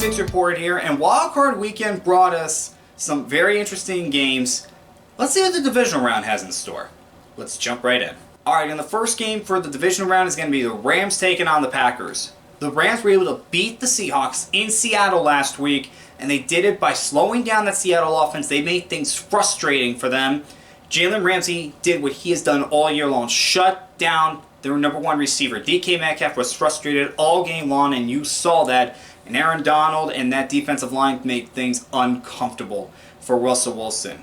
standings report here, and wildcard weekend brought us some very interesting games. Let's see what the divisional round has in store. Let's jump right in. Alright, and the first game for the divisional round is going to be the Rams taking on the Packers. The Rams were able to beat the Seahawks in Seattle last week, and they did it by slowing down that Seattle offense. They made things frustrating for them. Jalen Ramsey did what he has done all year long, shut down their number one receiver. DK Metcalf was frustrated all game long, and you saw that. And Aaron Donald and that defensive line made things uncomfortable for Russell Wilson.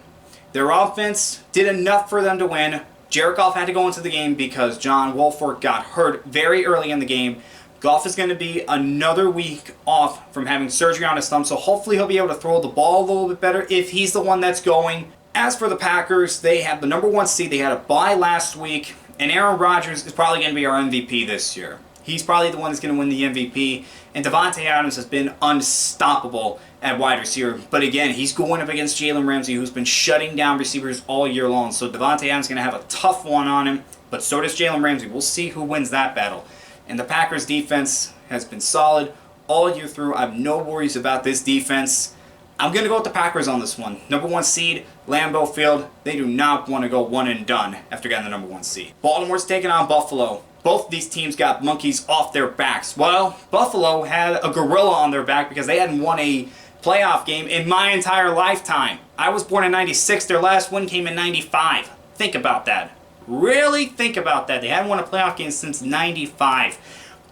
Their offense did enough for them to win. Jared Goff had to go into the game because John Wolford got hurt very early in the game. Goff is going to be another week off from having surgery on his thumb, so hopefully he'll be able to throw the ball a little bit better if he's the one that's going. As for the Packers, they have the number one seed. They had a bye last week, and Aaron Rodgers is probably going to be our MVP this year. He's probably the one that's going to win the MVP, and Davante Adams has been unstoppable at wide receiver. But again, he's going up against Jalen Ramsey, who's been shutting down receivers all year long. So Davante Adams is going to have a tough one on him, but so does Jalen Ramsey. We'll see who wins that battle. And the Packers' defense has been solid all year through. I have no worries about this defense. I'm going to go with the Packers on this one. Number one seed, Lambeau Field. They do not want to go one and done after getting the number one seed. Baltimore's taking on Buffalo. Both of these teams got monkeys off their backs. Well, Buffalo had a gorilla on their back because they hadn't won a playoff game in my entire lifetime. I was born in 96. Their last win came in 95. Think about that. Really think about that. They hadn't won a playoff game since 95.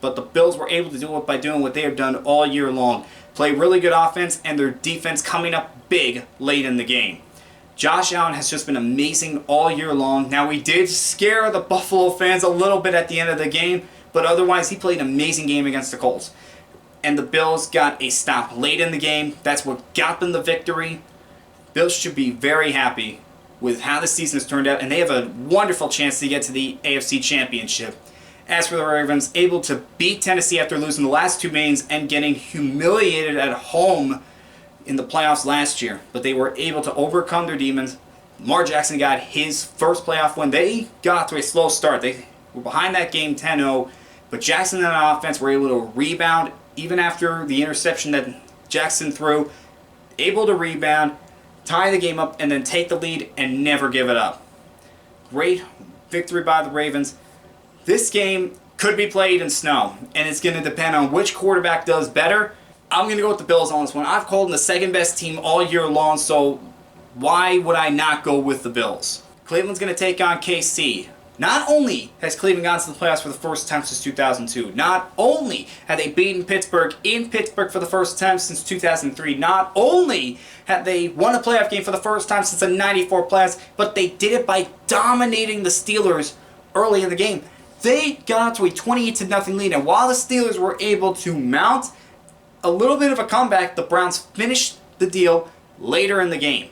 But the Bills were able to do it by doing what they have done all year long. Play really good offense, and their defense coming up big late in the game. Josh Allen has just been amazing all year long. Now, we did scare the Buffalo fans a little bit at the end of the game, but otherwise he played an amazing game against the Colts. And the Bills got a stop late in the game. That's what got them the victory. Bills should be very happy with how the season has turned out, and they have a wonderful chance to get to the AFC Championship. As for the Ravens, able to beat Tennessee after losing the last two games and getting humiliated at home in the playoffs last year. But they were able to overcome their demons. Lamar Jackson got his first playoff win. They got to a slow start. They were behind that game 10-0, but Jackson and the offense were able to rebound even after the interception that Jackson threw. Able to rebound, tie the game up, and then take the lead and never give it up. Great victory by the Ravens. This game could be played in snow, and it's going to depend on which quarterback does better. I'm going to go with the Bills on this one. I've called them the second best team all year long, so why would I not go with the Bills? Cleveland's going to take on KC. Not only has Cleveland gone to the playoffs for the first time since 2002, not only have they beaten Pittsburgh in Pittsburgh for the first time since 2003, not only have they won a playoff game for the first time since the 94 playoffs, but they did it by dominating the Steelers early in the game. They got out to a 28-0 lead, and while the Steelers were able to mount a little bit of a comeback, the Browns finished the deal later in the game.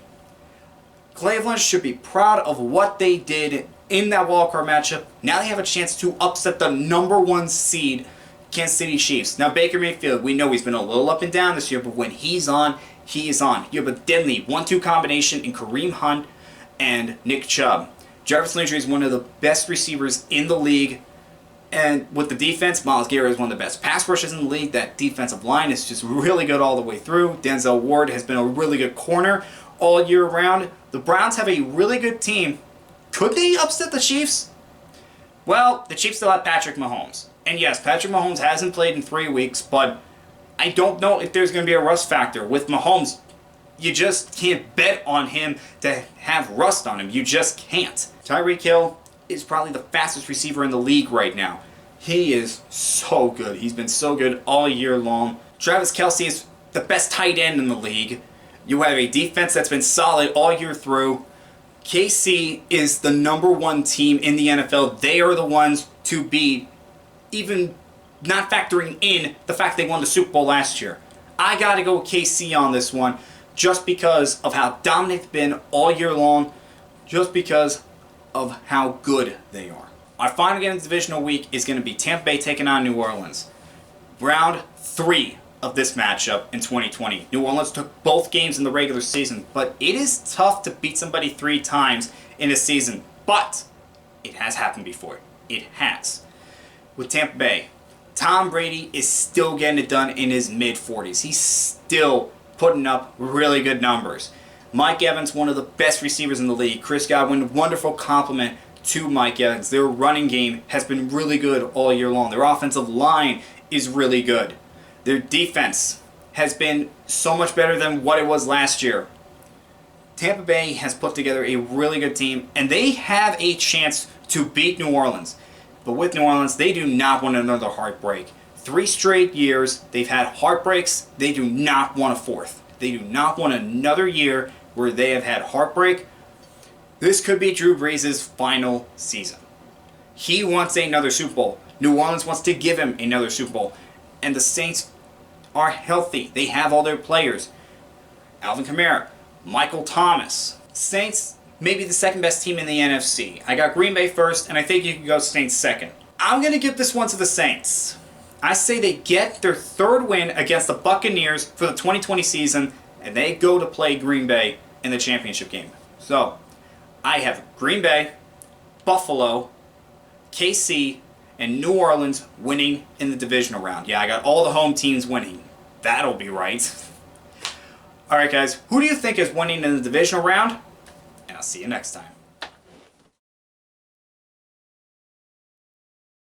Cleveland should be proud of what they did in that wildcard matchup. Now they have a chance to upset the number one seed, Kansas City Chiefs. Now Baker Mayfield, we know he's been a little up and down this year, but when he's on, he is on. You have a deadly 1-2 combination in Kareem Hunt and Nick Chubb. Jarvis Landry is one of the best receivers in the league. And with the defense, Myles Garrett is one of the best pass rushers in the league. That defensive line is just really good all the way through. Denzel Ward has been a really good corner all year round. The Browns have a really good team. Could they upset the Chiefs? Well, the Chiefs still have Patrick Mahomes. And yes, Patrick Mahomes hasn't played in 3 weeks, but I don't know if there's going to be a rust factor. With Mahomes, you just can't bet on him to have rust on him. You just can't. Tyreek Hill is probably the fastest receiver in the league right now. He is so good. He's been so good all year long. Travis Kelce is the best tight end in the league. You have a defense that's been solid all year through. KC is the number one team in the NFL. They are the ones to beat, even not factoring in the fact they won the Super Bowl last year. I got to go with KC on this one just because of how dominant they've been all year long, just because of how good they are. Our final game of the divisional week is going to be Tampa Bay taking on New Orleans. Round 3 of this matchup in 2020. New Orleans took both games in the regular season, but it is tough to beat somebody 3 times in a season. But it has happened before. It has. With Tampa Bay, Tom Brady is still getting it done in his mid-40s. He's still putting up really good numbers. Mike Evans, one of the best receivers in the league. Chris Godwin, wonderful compliment to Mike Evans. Their running game has been really good all year long. Their offensive line is really good. Their defense has been so much better than what it was last year. Tampa Bay has put together a really good team, and they have a chance to beat New Orleans. But with New Orleans, they do not want another heartbreak. 3 straight years, they've had heartbreaks. They do not want a fourth. They do not want another year where they have had heartbreak. This could be Drew Brees' final season. He wants another Super Bowl. New Orleans wants to give him another Super Bowl. And the Saints are healthy. They have all their players. Alvin Kamara, Michael Thomas. Saints, maybe the second best team in the NFC. I got Green Bay first, and I think you can go Saints second. I'm going to give this one to the Saints. I say they get their 3rd win against the Buccaneers for the 2020 season, and they go to play Green Bay in the championship game. So, I have Green Bay, Buffalo, KC, and New Orleans winning in the divisional round. Yeah, I got all the home teams winning. That'll be right. Alright guys, who do you think is winning in the divisional round? And I'll see you next time.